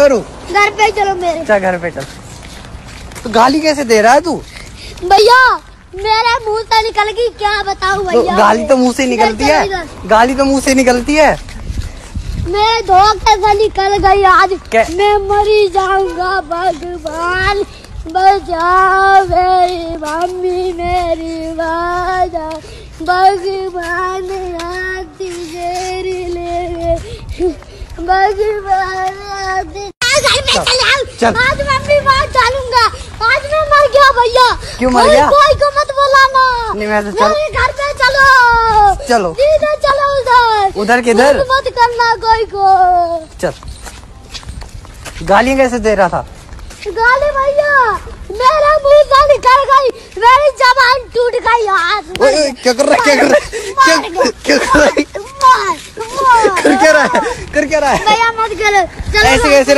करूँ? घर पे चलो मेरे। चल घर पे चल। तो गाली कैसे दे रहा है तू? भैया मेरे मुंह से निकल गई, क्या बताऊं भैया। तो गाली तो मुंह से निकलती है, गाली तो मुंह से निकलती है। मेरे धोखे से निकल गई आज। मैं मरी जाऊंगा। भगवान बचाओ मेरी मम्मी मेरी बाजा। भगवान आती तेरी ले भगवान आती। चल आज मम्मी बात डालूंगा। आज मैं मर गया भैया। क्यों मर गया? कोई को मत बुलाना। नहीं मैं तो चल। घर पे चलो। चलो सीधे चलो उधर। उधर किधर? मत करना कोई को। चल। गालियाँ कैसे दे रहा था? गाली भैया मेरा मुंह से निकल गई, मेरी जबान टूट गई। आज ओए क्या कर रहा है? क्या कर रहा है? क्या कर रहा है? कर क्या रहा है? कर क्या रहा है? भैया मत करो। चलो ऐसे कैसे